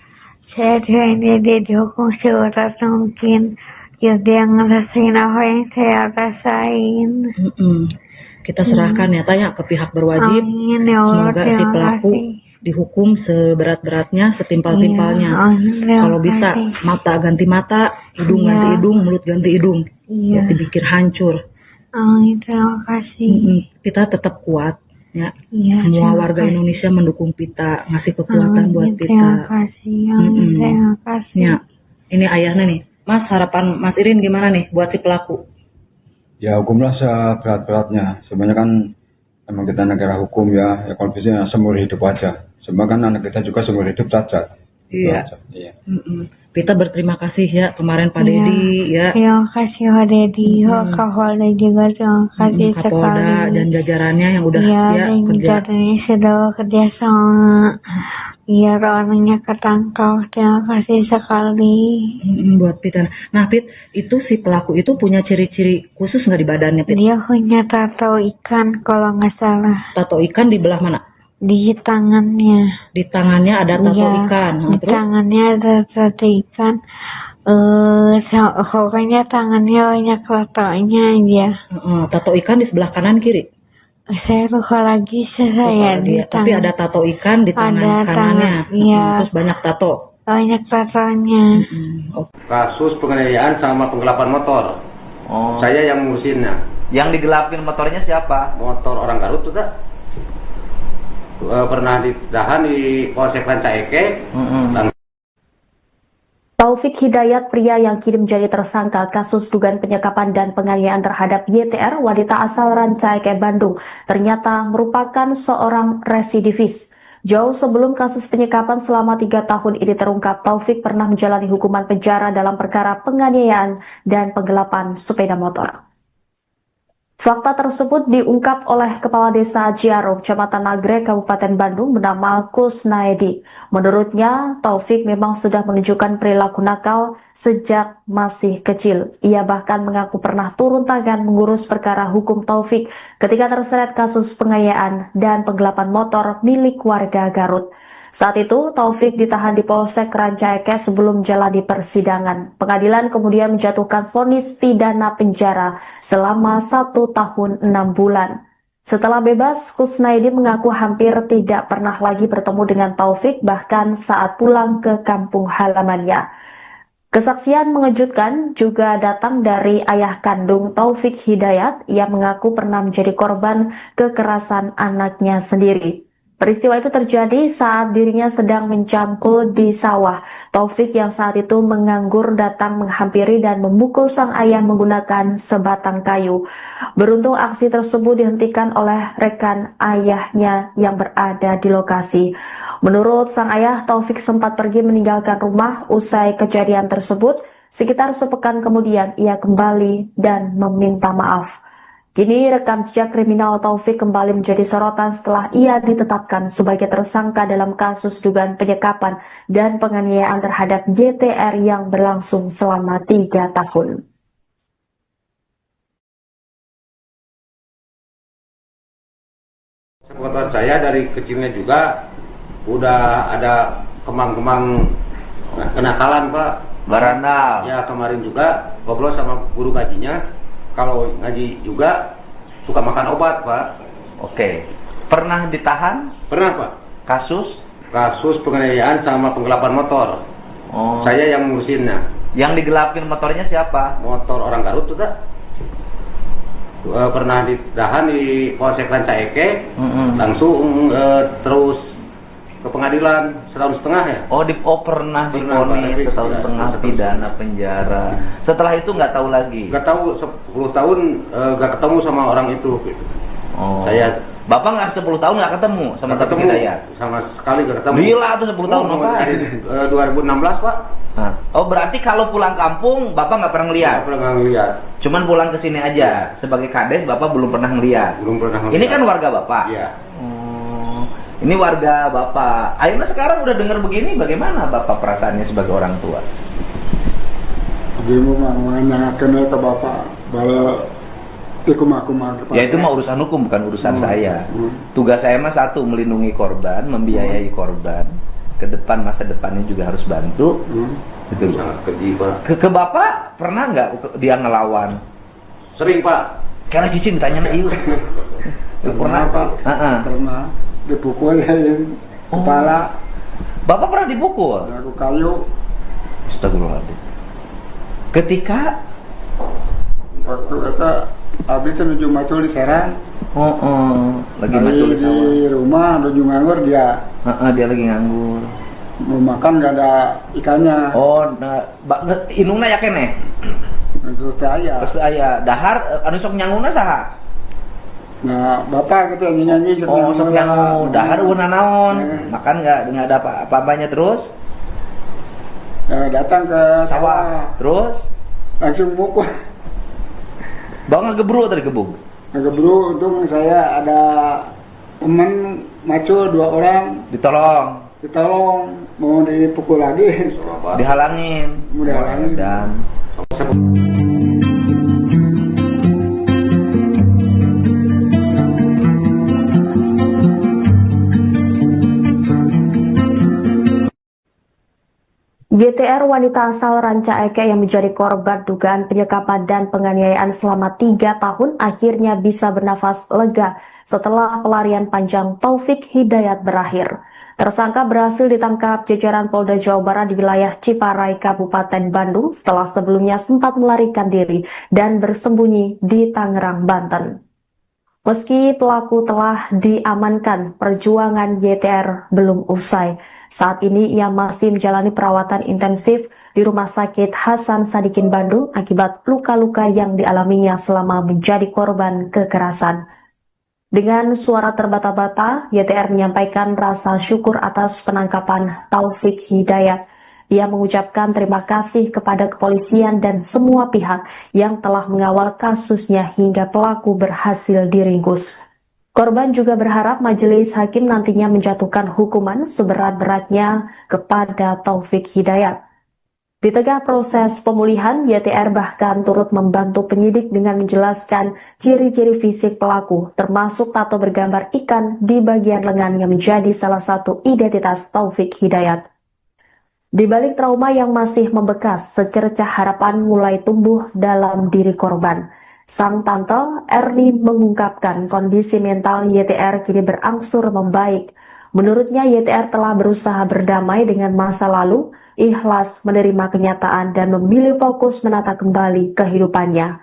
Saya pengen dia dihukum seberat mungkin. Biar dia ngerasain apa yang saya rasain. Kita serahkan ya tanya ke pihak berwajib. Amin, ya Allah, semoga si pelaku dihukum seberat-beratnya, setimpal-timpalnya. Kalau bisa mata ganti mata, hidung ganti hidung, mulut ganti hidung. Ya, dipikir hancur. Amin, terima kasih. Kita tetap kuat. Ya, semua warga Indonesia mendukung Pita, ngasih kekuatan buat Pita. Terima kasih, terima kasih. Ya, ini ayahnya nih. Mas, harapan Mas Irin gimana nih buat si pelaku? Ya hukumlah seberat-beratnya. Sebenarnya kan emang kita negara hukum ya kalau bisa seumur hidup aja. Sebab kan anak kita juga seumur hidup cacat. Iya. Kita berterima kasih ya kemarin Pak Dedi ya. Terima kasih Pak Dedi, Pak Kapolda juga terima kasih sekali. Kapolda dan jajarannya yang udah kerja. Jajarannya sudah bekerja sama. Biar orangnya ketangkap. Terima kasih sekali. Buat Pit. Nah Pit, itu si pelaku itu punya ciri-ciri khusus nggak di badannya Pit? Dia punya tato ikan kalau nggak salah. Tato ikan di belah mana? Di tangannya. Di tangannya ada tato ikan. Di tangannya ada tato ikan. Pokoknya tangannya banyak tatonya aja. Tato ikan di sebelah kanan kiri? Saya lupa lagi saya di tangan. Tapi ada tato ikan di tangan kanannya. Terus banyak tato. Banyak tatonya. Kasus penganiayaan sama penggelapan motor. Saya yang ngurusinnya. Yang digelapin motornya siapa? Motor orang Garut tuh tak? Pernah ditahan di Polsek Rancaike. Taufik Hidayat, pria yang kini menjadi tersangka kasus dugaan penyekapan dan penganiayaan terhadap YTR, wanita asal Rancaike, Bandung, ternyata merupakan seorang residivis. Jauh sebelum kasus penyekapan selama 3 tahun ini terungkap, Taufik pernah menjalani hukuman penjara dalam perkara penganiayaan dan penggelapan sepeda motor. Fakta tersebut diungkap oleh Kepala Desa Ciaro, Kecamatan Nagrek, Kabupaten Bandung, bernama Kusnaedi. Menurutnya, Taufik memang sudah menunjukkan perilaku nakal sejak masih kecil. Ia bahkan mengaku pernah turun tangan mengurus perkara hukum Taufik ketika terseret kasus penganiayaan dan penggelapan motor milik warga Garut. Saat itu, Taufik ditahan di Polsek Rancaike sebelum menjalani persidangan. Pengadilan kemudian menjatuhkan vonis pidana penjara selama 1 tahun 6 bulan. Setelah bebas, Kusnaedi mengaku hampir tidak pernah lagi bertemu dengan Taufik, bahkan saat pulang ke kampung halamannya. Kesaksian mengejutkan juga datang dari ayah kandung Taufik Hidayat. Ia mengaku pernah menjadi korban kekerasan anaknya sendiri. Peristiwa itu terjadi saat dirinya sedang mencangkul di sawah. Taufik yang saat itu menganggur datang menghampiri dan memukul sang ayah menggunakan sebatang kayu. Beruntung aksi tersebut dihentikan oleh rekan ayahnya yang berada di lokasi. Menurut sang ayah, Taufik sempat pergi meninggalkan rumah usai kejadian tersebut. Sekitar sepekan kemudian ia kembali dan meminta maaf. Kini rekam jejak kriminal Taufik kembali menjadi sorotan setelah ia ditetapkan sebagai tersangka dalam kasus dugaan penyekapan dan penganiayaan terhadap YTR yang berlangsung selama 3 tahun. Sepengetahuan saya dari kecilnya juga udah ada kemang-kemang kenakalan Pak. Barandal. Ya kemarin juga ngobrol sama guru ngajinya. Kalau ngaji juga suka makan obat Pak. Oke. Pernah ditahan? Pernah Pak. Kasus penganiayaan sama penggelapan motor. Saya yang ngurusinnya. Yang digelapin motornya siapa? Motor orang Garut tuh tak? pernah ditahan di Polsek Rancaike, langsung terus ke pengadilan 1,5 tahun ya. Pernah divonis 1,5 tahun pidana penjara. Setelah itu nggak tahu lagi. Nggak tahu 10 tahun nggak ketemu sama orang itu. Gitu. Bapak nggak 10 tahun nggak ketemu sama Taufik Hidayat? Sama sekali nggak ketemu. Gila tuh 10 tahun dari 2016 Pak. Berarti kalau pulang kampung Bapak nggak pernah ngeliat? Nggak pernah ngeliat. Cuman pulang ke sini aja. Sebagai kades Bapak belum pernah ngeliat? Belum pernah ngeliat. Ini kan warga Bapak? Iya. Ini warga Bapak. Akhirnya sekarang udah dengar begini, bagaimana Bapak perasaannya sebagai orang tua? Ibu mah menanyakan ke Bapak bahwa ya itu mah urusan hukum, bukan urusan saya. Tugas saya mah satu, melindungi korban, membiayai korban. Ke depan, masa depannya juga harus bantu. Gitu. Sangat keji Pak. Ke Bapak pernah nggak dia ngelawan? Sering Pak. Karena Cici ditanya na iu. Pernah Pak. Pernah dipukul kepala. Bapak pernah dipukul? Aku kayu. Astagfirullahaladzim. Ketika waktu itu habis menuju macul di Serang. Lagi macul di rumah menuju nganggur dia. Dia lagi nganggur. Mau makan nggak ada ikannya. Inungna ya kene. Terus saya dahar anu sok nyanguna saha? Nah, Bapak gitu nyanyi sok nyangu dahar una naon? Makan nggak ada apa-apanya terus? Datang ke sawah. Terus langsung mukul. Bawa ngegebru atau digebuk? Ngegebru, untung saya ada teman macul 2 orang. Ditolong, mau dipukul lagi. Dihalangin. Dan YTR wanita asal Rancaike yang menjadi korban dugaan penyekapan dan penganiayaan selama 3 tahun akhirnya bisa bernafas lega setelah pelarian panjang Taufik Hidayat berakhir. Tersangka berhasil ditangkap jajaran Polda Jawa Barat di wilayah Ciparai, Kabupaten Bandung setelah sebelumnya sempat melarikan diri dan bersembunyi di Tangerang, Banten. Meski pelaku telah diamankan, perjuangan YTR belum usai. Saat ini ia masih menjalani perawatan intensif di Rumah Sakit Hasan Sadikin Bandung akibat luka-luka yang dialaminya selama menjadi korban kekerasan. Dengan suara terbata-bata, YTR menyampaikan rasa syukur atas penangkapan Taufik Hidayat. Ia mengucapkan terima kasih kepada kepolisian dan semua pihak yang telah mengawal kasusnya hingga pelaku berhasil diringkus. Korban juga berharap majelis hakim nantinya menjatuhkan hukuman seberat-beratnya kepada Taufik Hidayat. Di tengah proses pemulihan, YTR bahkan turut membantu penyidik dengan menjelaskan ciri-ciri fisik pelaku, termasuk tato bergambar ikan di bagian lengan yang menjadi salah satu identitas Taufik Hidayat. Di balik trauma yang masih membekas, secercah harapan mulai tumbuh dalam diri korban. Sang tante Erni mengungkapkan kondisi mental YTR kini berangsur membaik. Menurutnya YTR telah berusaha berdamai dengan masa lalu, ikhlas menerima kenyataan dan memilih fokus menata kembali kehidupannya.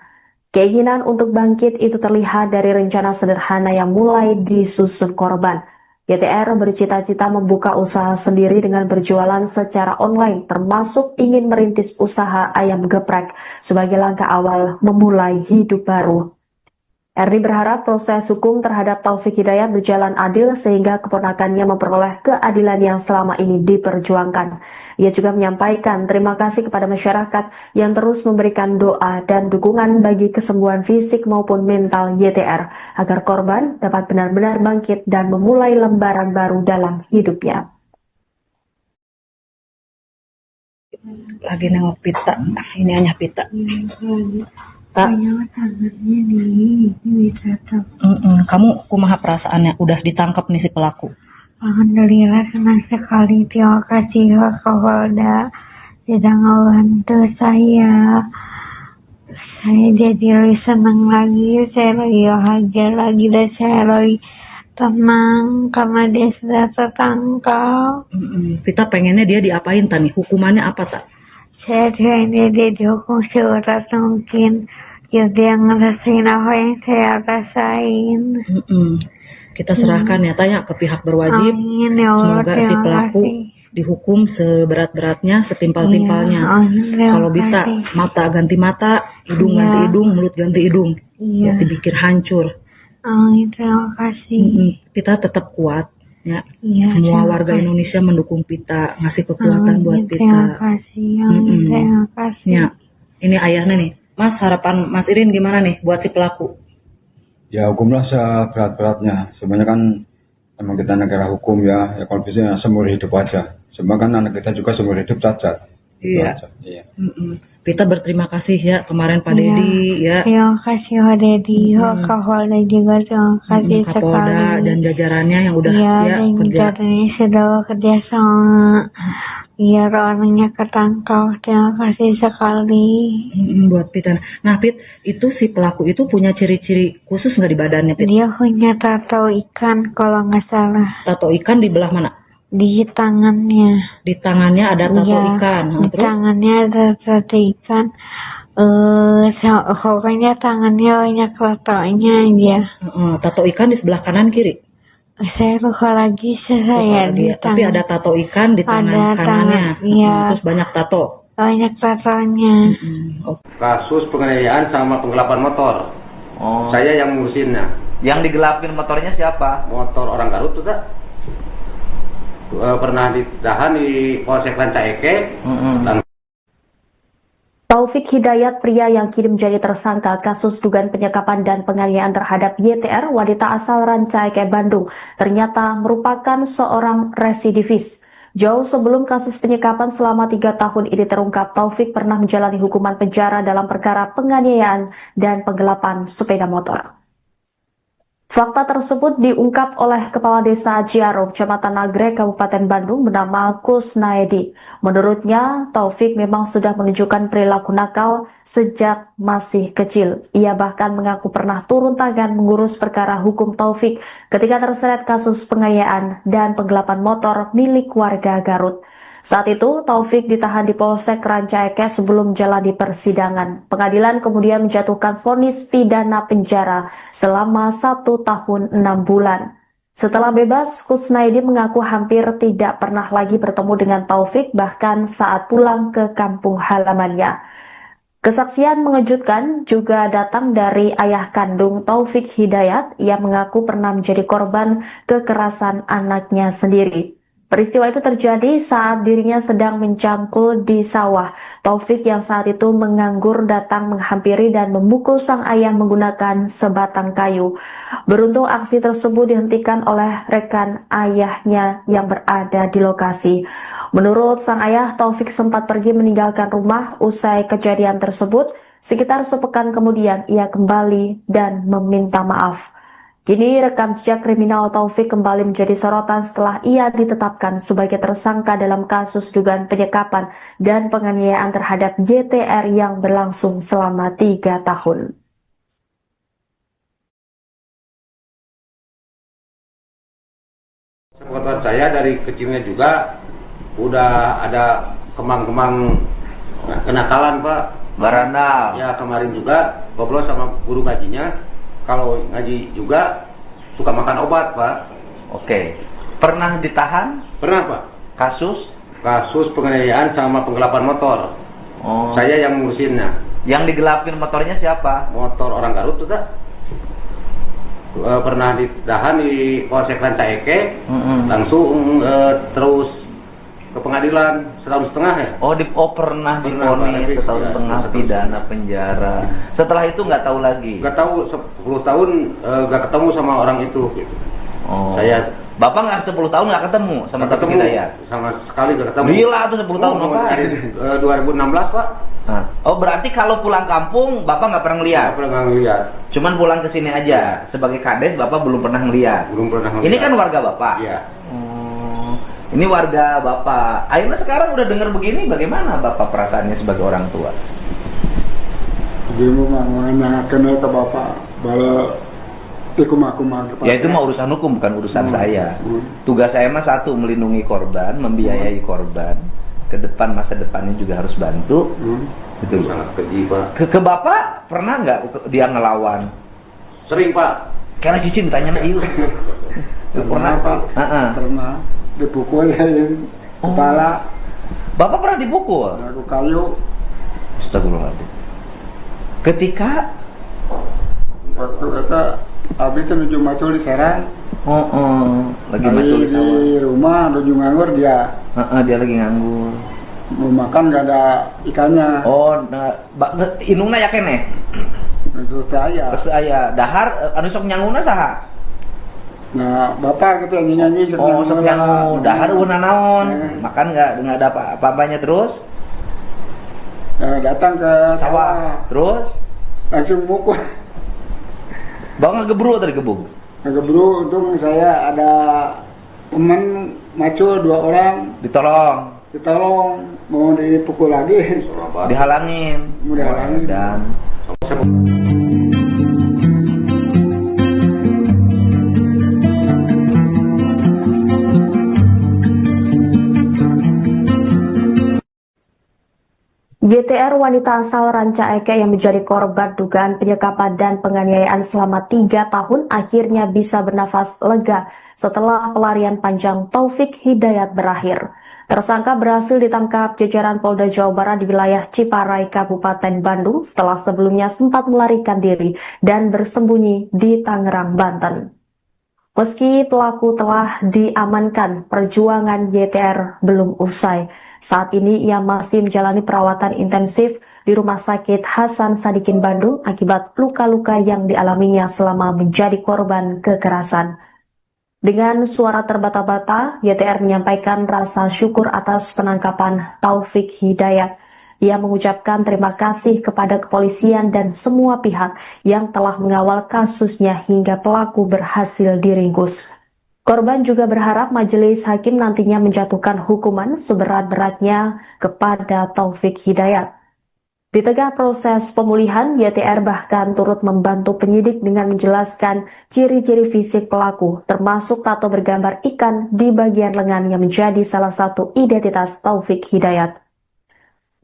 Keinginan untuk bangkit itu terlihat dari rencana sederhana yang mulai disusun korban. YTR bercita-cita membuka usaha sendiri dengan berjualan secara online, termasuk ingin merintis usaha ayam geprek sebagai langkah awal memulai hidup baru. Erni berharap proses hukum terhadap Taufik Hidayat berjalan adil sehingga keponakannya memperoleh keadilan yang selama ini diperjuangkan. Ia juga menyampaikan terima kasih kepada masyarakat yang terus memberikan doa dan dukungan bagi kesembuhan fisik maupun mental YTR agar korban dapat benar-benar bangkit dan memulai lembaran baru dalam hidupnya. Lagi nengok pita, ini hanya pita. Kamu kumaha perasaannya udah ditangkap nih si pelaku? Alhamdulillah senang sekali, terima kasih Kapolda sudah ngebantu saya. Saya jadi lebih senang lagi, saya lebih bahagia lagi dan saya lebih tenang karena dia sudah tertangkap. Kita pengennya dia diapain tadi? Hukumannya apa tak? Saya pengen dia dihukum seberat mungkin Ya dia ngerasain apa yang saya rasain. Kita serahkan ya, tanya ke pihak berwajib. Amin ya Allah. Semoga si pelaku dihukum seberat-beratnya, setimpal-timpalnya. Kalau bisa mata ganti mata, hidung ganti hidung, mulut ganti hidung. Ya, dibikin hancur. Amin, terima kasih. Kita tetap kuat ya. Semua warga Indonesia mendukung Pita, ngasih kekuatan buat Pita. Terima kasih. Terima kasih. Ya, ini ayahnya nih. Mas, harapan Mas Irin gimana nih buat si pelaku? Ya hukumlah seberat-beratnya. Sebenarnya kan emang kita negara hukum ya kalau bisa seumur hidup aja. Sebenarnya kan anak kita juga seumur hidup cacat. Iya. Pita berterima kasih ya kemarin Pak Dedi ya. Terima kasih Pak Dedi, Kapolda juga terima kasih sekali. Kapolda dan jajarannya yang udah kerja. Jajarannya sudah bekerja sama. Biar orangnya ketangkap. Terima kasih sekali. Buat Pita. Nah Pit, itu si pelaku itu punya ciri-ciri khusus nggak di badannya Pit? Dia punya tato ikan kalau nggak salah. Tato ikan di belah mana? Di tangannya. Di tangannya ada tato ikan. Di tangannya ada tato ikan. Pokoknya tangannya banyak tatonya aja. Tato ikan di sebelah kanan kiri? Saya lupa lagi di tapi ada tato ikan di tangan kanannya. Terus banyak tato. Banyak tatonya. Kasus penganiayaan sama penggelapan motor. Saya yang ngurusinnya. Yang digelapin motornya siapa? Motor orang Garut tuh tak? Pernah ditahan di Polsek Rancaike. Taufik Hidayat, pria yang kini menjadi tersangka kasus dugaan penyekapan dan penganiayaan terhadap YTR, wanita asal Rancaike, Bandung, ternyata merupakan seorang residivis. Jauh sebelum kasus penyekapan selama 3 tahun ini terungkap, Taufik pernah menjalani hukuman penjara dalam perkara penganiayaan dan penggelapan sepeda motor. Fakta tersebut diungkap oleh Kepala Desa Ciarum, Kecamatan Nagrek, Kabupaten Bandung, bernama Kusnaedi. Menurutnya, Taufik memang sudah menunjukkan perilaku nakal sejak masih kecil. Ia bahkan mengaku pernah turun tangan mengurus perkara hukum Taufik ketika terseret kasus penganiayaan dan penggelapan motor milik warga Garut. Saat itu, Taufik ditahan di Polsek Rancaike sebelum menjalani persidangan. Pengadilan kemudian menjatuhkan vonis pidana penjara selama 1 tahun 6 bulan. Setelah bebas, Kusnaedi mengaku hampir tidak pernah lagi bertemu dengan Taufik, bahkan saat pulang ke kampung halamannya. Kesaksian mengejutkan juga datang dari ayah kandung Taufik Hidayat yang mengaku pernah menjadi korban kekerasan anaknya sendiri. Peristiwa itu terjadi saat dirinya sedang mencangkul di sawah. Taufik yang saat itu menganggur datang menghampiri dan memukul sang ayah menggunakan sebatang kayu. Beruntung aksi tersebut dihentikan oleh rekan ayahnya yang berada di lokasi. Menurut sang ayah, Taufik sempat pergi meninggalkan rumah usai kejadian tersebut. Sekitar sepekan kemudian ia kembali dan meminta maaf. Kini rekam jejak kriminal Taufik kembali menjadi sorotan setelah ia ditetapkan sebagai tersangka dalam kasus dugaan penyekapan dan penganiayaan terhadap YTR yang berlangsung selama 3 tahun. Pengetahuan saya dari kecilnya juga udah ada kemang-kemang kenakalan Pak. Barandal. Ya kemarin juga ngobrol sama guru ngajinya. Kalau ngaji juga suka makan obat, Pak. Oke. Pernah ditahan? Pernah, Pak. Kasus penganiayaan sama penggelapan motor. Saya yang ngurusinnya. Yang digelapin motornya siapa? Motor orang Garut tuh, tak? Pernah ditahan di Polsek Rancaike. Langsung terus ke pengadilan 1,5 tahun ya? Pernah divonis 1,5 tahun pidana penjara. Setelah itu nggak tahu lagi? Nggak tahu, 10 tahun nggak ketemu sama orang itu. Gitu. Bapak nggak 10 tahun nggak ketemu sama Taufik Hidayat? Sama sekali nggak ketemu. Gila tuh 10 tahun Bapak. Dari 2016 Pak. Berarti kalau pulang kampung Bapak nggak pernah ngeliat? Nggak pernah ngeliat. Cuman pulang ke sini aja. Sebagai kades Bapak belum pernah ngeliat? Belum pernah ngeliat. Ini kan warga Bapak? Iya. Ini warga Bapak. Akhirnya sekarang udah dengar begini, bagaimana Bapak perasaannya sebagai orang tua? Ibu mah menanyakan ke Bapak bahwa ya itu mah urusan hukum, bukan urusan saya. Tugas saya mah satu, melindungi korban, membiayai korban. ke depan masa depannya juga harus bantu. Gitu. Sangat keji, Pak. Ke Bapak pernah nggak dia ngelawan? Sering, Pak. Karena cicing tanya nak yuk. Pernah, Pak. Pernah dipukul kepala. Bapak pernah dipukul? Aku kayu. Astagfirullahaladzim. Ketika waktu kata abis itu nuju macul di Serang. Lagi macul di sawah. Di rumah nuju nganggur dia. Dia lagi nganggur. Mau makan gak ada ikannya. Inungna ya kene. Terus saya dahar anu sok nyanguna saha? Nah, bapak gitu yang nyanyi. Sok nyangu dahar una naon? Makan enggak ada apa-apanya terus? Datang ke sawah. Terus langsung mukul. Bang ngegebru tadi gebuk. Ngegebru, untung saya ada teman macul 2 orang. Ditolong, mau dipukul lagi. Dihalangin. Dan YTR wanita asal Ranca Ekek yang menjadi korban dugaan penyekapan dan penganiayaan selama 3 tahun akhirnya bisa bernafas lega setelah pelarian panjang Taufik Hidayat berakhir. Tersangka berhasil ditangkap jajaran Polda Jawa Barat di wilayah Ciparai, Kabupaten Bandung setelah sebelumnya sempat melarikan diri dan bersembunyi di Tangerang, Banten. Meski pelaku telah diamankan, perjuangan YTR belum usai. Saat ini ia masih menjalani perawatan intensif di Rumah Sakit Hasan Sadikin Bandung akibat luka-luka yang dialaminya selama menjadi korban kekerasan. Dengan suara terbata-bata, YTR menyampaikan rasa syukur atas penangkapan Taufik Hidayat. Ia mengucapkan terima kasih kepada kepolisian dan semua pihak yang telah mengawal kasusnya hingga pelaku berhasil diringkus. Korban juga berharap majelis hakim nantinya menjatuhkan hukuman seberat-beratnya kepada Taufik Hidayat. Di tengah proses pemulihan, YTR bahkan turut membantu penyidik dengan menjelaskan ciri-ciri fisik pelaku, termasuk tato bergambar ikan di bagian lengan yang menjadi salah satu identitas Taufik Hidayat.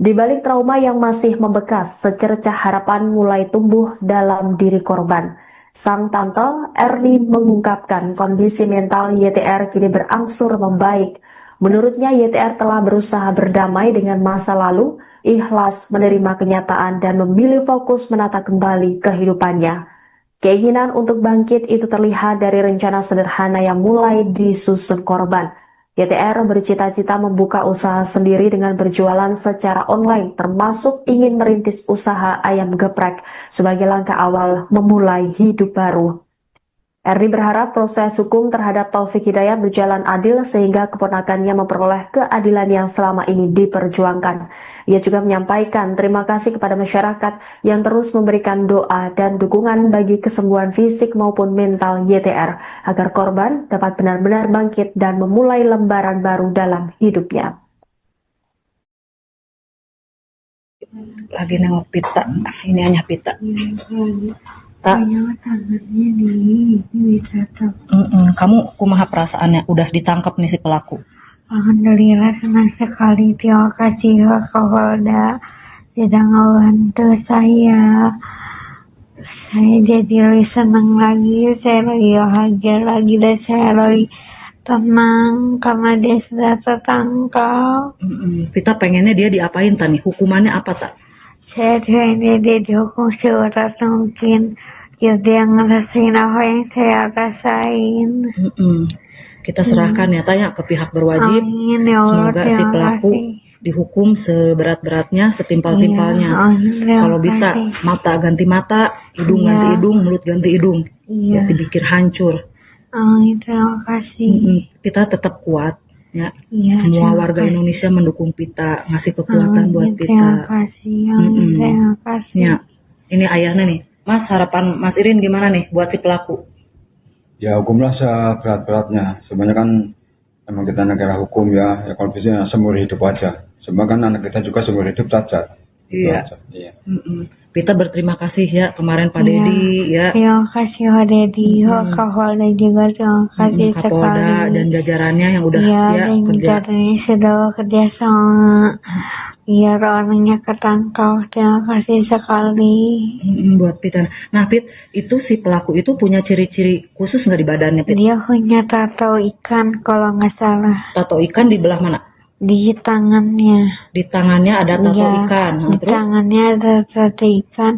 Di balik trauma yang masih membekas, secercah harapan mulai tumbuh dalam diri korban. Sang tante Erni mengungkapkan kondisi mental YTR kini berangsur membaik. Menurutnya YTR telah berusaha berdamai dengan masa lalu, ikhlas menerima kenyataan dan memilih fokus menata kembali kehidupannya. Keinginan untuk bangkit itu terlihat dari rencana sederhana yang mulai disusun korban. YTR bercita-cita membuka usaha sendiri dengan berjualan secara online, termasuk ingin merintis usaha ayam geprek sebagai langkah awal memulai hidup baru. Erni berharap proses hukum terhadap Taufik Hidayat berjalan adil sehingga keponakannya memperoleh keadilan yang selama ini diperjuangkan. Ia juga menyampaikan terima kasih kepada masyarakat yang terus memberikan doa dan dukungan bagi kesembuhan fisik maupun mental YTR agar korban dapat benar-benar bangkit dan memulai lembaran baru dalam hidupnya. Lagi nengok pita, ini hanya pita. Tak. Kamu kumaha perasaannya udah ditangkap nih si pelaku? Alhamdulillah senang sekali. Terima kasih Kapolda sudah membantu saya. Saya jadi lebih senang lagi, saya lebih bahagia lagi dan saya lebih tenang karena dia sudah tertangkap. Kita pengennya dia diapain tani? Hukumannya apa tak? Saya pengennya dia dihukum seberat mungkin. Ya dia ngerasain apa yang saya rasain. Kita serahkan ya tanya ke pihak berwajib. Amin, ya Allah, semoga si pelaku dihukum seberat-beratnya, setimpal-timpalnya. Kalau bisa mata ganti mata, hidung ganti hidung, mulut ganti hidung. Ya dipikir hancur. Amin, terima kasih. Kita tetap kuat. Ya, semua warga Indonesia mendukung Pita, ngasih kekuatan buat Pita. Terima kasih, terima kasih. Ya, ini ayahnya nih. Mas, harapan Mas Irin gimana nih buat si pelaku? Ya hukumlah seberat-beratnya. Sebenarnya kan emang kita negara hukum ya kalau bisa seumur hidup aja. Sebenarnya kan anak kita juga seumur hidup cacat. Iya. Iya. Kita berterima kasih ya kemarin Pak Dedi ya. Terima kasih Pak Dedi, Pak Kapolda juga terima kasih Kapolda sekali. dan jajarannya yang udah Iya, ya dan kerja. jajarannya sudah bekerja sama. Biar orangnya ketangkap, terima kasih sekali. Buat Pit. Nah Pit, itu si pelaku itu punya ciri-ciri khusus nggak di badannya Pit? Dia punya tato ikan kalau nggak salah. Tato ikan di belah mana? Di tangannya. Di tangannya ada tato Iya, ikan. di Terus? tangannya ada tato ikan.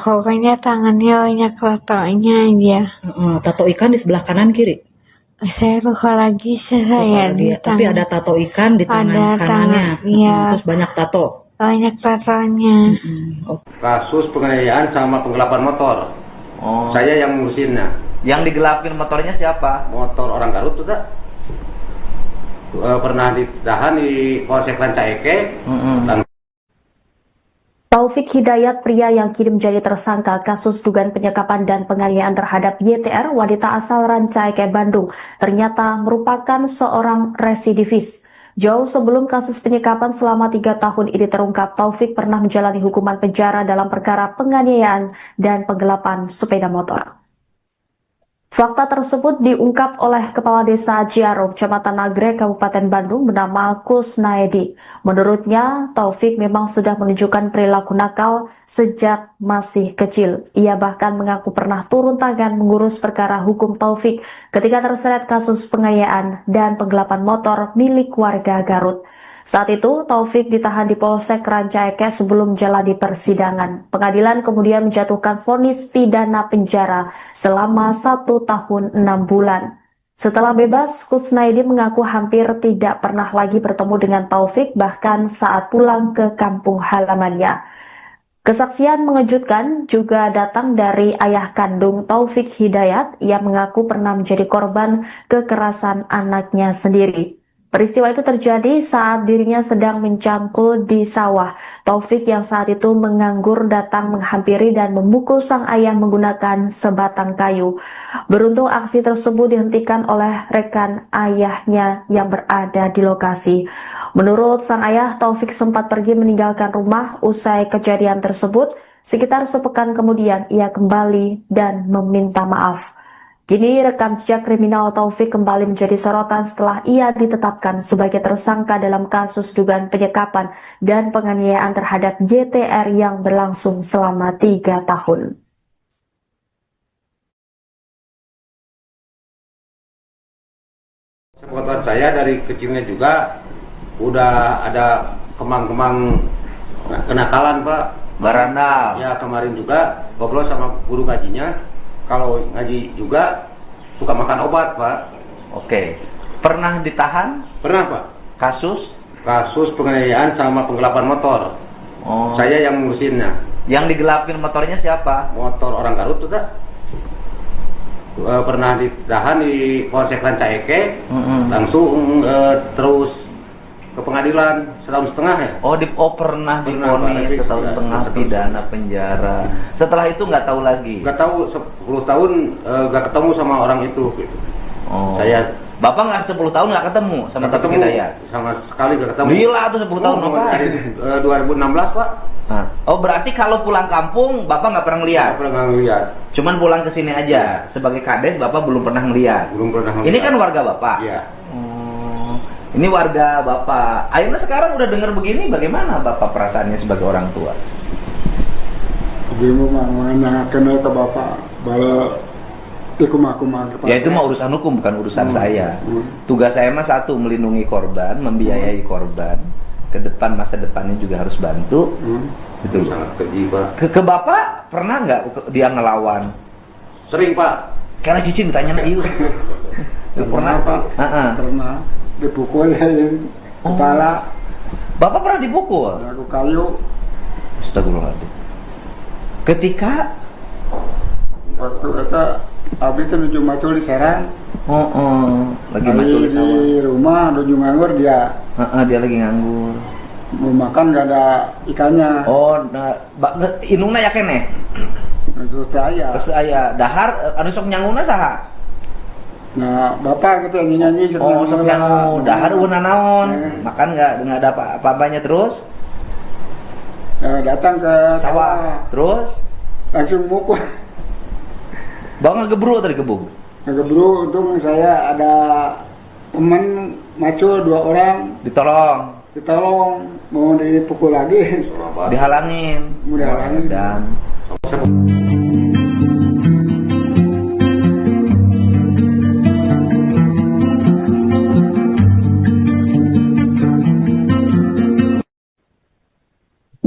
Pokoknya tangannya banyak tatonya aja. Tato ikan di sebelah kanan kiri. Saya lupa lagi saya di Tapi ada tato ikan di tangan Ada kanannya. iya. Terus banyak tato. Banyak tatonya. Kasus penganiayaan sama penggelapan motor. Oh. Saya yang ngurusinnya. Yang digelapin motornya siapa? Motor orang Garut tuh tak? Pernah ditahan di Polsek Rancaike. Taufik Hidayat, pria yang kini menjadi tersangka kasus dugaan penyekapan dan penganiayaan terhadap YTR, wanita asal Rancaike, Bandung, ternyata merupakan seorang residivis. Jauh sebelum kasus penyekapan selama 3 tahun ini terungkap, Taufik pernah menjalani hukuman penjara dalam perkara penganiayaan dan penggelapan sepeda motor. Fakta tersebut diungkap oleh Kepala Desa Ciaro, Kecamatan Nagrek, Kabupaten Bandung, bernama Kusnaedi. Menurutnya, Taufik memang sudah menunjukkan perilaku nakal sejak masih kecil. Ia bahkan mengaku pernah turun tangan mengurus perkara hukum Taufik ketika terseret kasus penganiayaan dan penggelapan motor milik warga Garut. Saat itu, Taufik ditahan di Polsek Rancaike sebelum jalani persidangan. Pengadilan kemudian menjatuhkan vonis pidana penjara selama 1 tahun 6 bulan. Setelah bebas, Kusnaidi mengaku hampir tidak pernah lagi bertemu dengan Taufik, bahkan saat pulang ke kampung halamannya. Kesaksian mengejutkan juga datang dari ayah kandung Taufik Hidayat yang mengaku pernah menjadi korban kekerasan anaknya sendiri. Peristiwa itu terjadi saat dirinya sedang mencangkul di sawah. Taufik yang saat itu menganggur datang menghampiri dan memukul sang ayah menggunakan sebatang kayu. Beruntung aksi tersebut dihentikan oleh rekan ayahnya yang berada di lokasi. Menurut sang ayah, Taufik sempat pergi meninggalkan rumah usai kejadian tersebut. Sekitar sepekan kemudian ia kembali dan meminta maaf. Kini rekam jejak kriminal Taufik kembali menjadi sorotan setelah ia ditetapkan sebagai tersangka dalam kasus dugaan penyekapan dan penganiayaan terhadap YTR yang berlangsung selama 3 tahun. Sepengetahuan saya dari kecilnya juga udah ada kemang-kemang kenakalan Pak. Barandal. Ya kemarin juga ngobrol sama guru ngajinya. Kalau ngaji juga suka makan obat, Pak. Oke. Pernah ditahan? Pernah, Pak. Kasus penganiayaan sama penggelapan motor. Oh. Saya yang ngurusinnya. Yang digelapin motornya siapa? Motor orang Garut tuh, tak? Pernah ditahan di Polsek Rancaike. Langsung terus ke pengadilan 1,5 tahun ya. Pernah divonis 1,5 tahun pidana penjara. Setelah itu nggak tahu lagi. Nggak tahu 10 tahun nggak ketemu sama orang itu. Gitu. Oh. Bapak nggak 10 tahun nggak ketemu sama Taufik Hidayat? Sama sekali nggak ketemu. Gila tuh 10 tahun Dari 2016 Pak. Nah. Oh berarti kalau pulang kampung Bapak nggak pernah ngeliat? Nggak pernah ngeliat. Cuman pulang ke sini aja. Sebagai kades Bapak belum pernah ngeliat. Belum pernah ngeliat. Ini kan warga Bapak. Iya. Ini warga Bapak. Akhirnya sekarang udah dengar begini, bagaimana Bapak perasaannya sebagai orang tua? Ibu mah menanyakan ke Bapak, bala Ya itu mah urusan hukum, bukan urusan saya. Tugas saya mah satu, melindungi korban, membiayai korban. Ke depan, masa depannya juga harus bantu. Itu sangat keji Pak. Ke Bapak pernah nggak dia ngelawan? Sering Pak. Karena Cici ditanya Iu. Pernah Pak. Pernah dipukul kepala. Bapak pernah dipukul? Aku kayu. Astagfirullahaladzim. Ketika waktu itu abis itu nuju macul di Serang. Lagi macul di rumah nuju nganggur dia. Dia lagi nganggur. Mau makan nggak ada ikannya. Inungna ya kene. Terus saya dahar anu sok nyanguna saha? Nah, Bapak gitu yang nyanyi sok nyangu dahar una naon. Makan nggak ada apa-apanya terus? datang ke sawah. Terus langsung mukul. Bang ngegebru atau digebuk? Ngegebru, untung saya ada teman macul 2 orang. Ditolong, mau dipukul lagi. Dihalangin. Mau dihalangin. Dan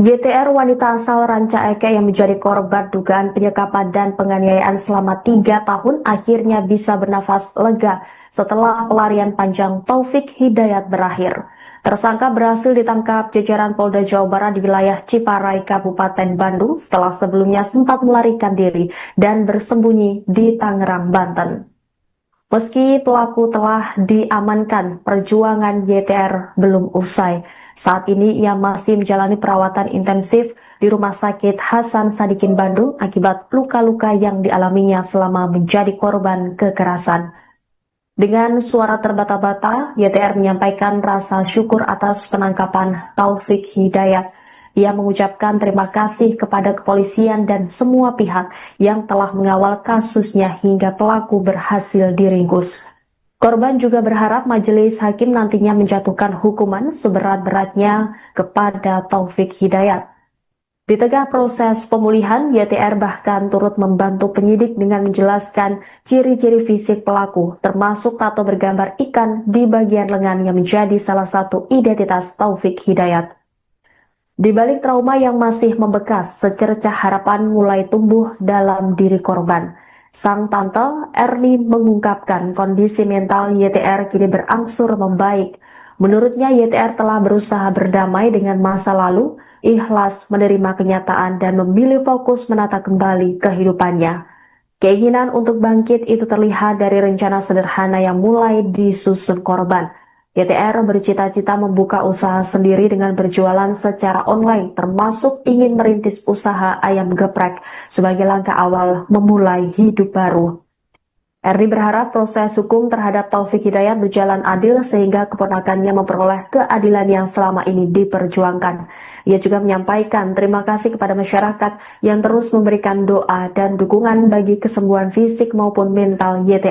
YTR wanita asal Ranca Ekek yang menjadi korban dugaan penyekapan dan penganiayaan selama 3 tahun akhirnya bisa bernafas lega setelah pelarian panjang Taufik Hidayat berakhir. Tersangka berhasil ditangkap jajaran Polda Jawa Barat di wilayah Ciparai, Kabupaten Bandung setelah sebelumnya sempat melarikan diri dan bersembunyi di Tangerang, Banten. Meski pelaku telah diamankan, perjuangan YTR belum usai. Saat ini ia masih menjalani perawatan intensif di Rumah Sakit Hasan Sadikin Bandung akibat luka-luka yang dialaminya selama menjadi korban kekerasan. Dengan suara terbata-bata, YTR menyampaikan rasa syukur atas penangkapan Taufik Hidayat. Ia mengucapkan terima kasih kepada kepolisian dan semua pihak yang telah mengawal kasusnya hingga pelaku berhasil diringkus. Korban juga berharap majelis hakim nantinya menjatuhkan hukuman seberat-beratnya kepada Taufik Hidayat. Di tengah proses pemulihan, YTR bahkan turut membantu penyidik dengan menjelaskan ciri-ciri fisik pelaku, termasuk tato bergambar ikan di bagian lengan yang menjadi salah satu identitas Taufik Hidayat. Di balik trauma yang masih membekas, secercah harapan mulai tumbuh dalam diri korban. Sang tante Erni mengungkapkan kondisi mental YTR kini berangsur membaik. Menurutnya YTR telah berusaha berdamai dengan masa lalu, ikhlas menerima kenyataan dan memilih fokus menata kembali kehidupannya. Keinginan untuk bangkit itu terlihat dari rencana sederhana yang mulai disusun korban. YTR bercita-cita membuka usaha sendiri dengan berjualan secara online, termasuk ingin merintis usaha ayam geprek sebagai langkah awal memulai hidup baru. Erni berharap proses hukum terhadap Taufik Hidayat berjalan adil sehingga keponakannya memperoleh keadilan yang selama ini diperjuangkan. Ia juga menyampaikan terima kasih kepada masyarakat yang terus memberikan doa dan dukungan bagi kesembuhan fisik maupun mental YTR.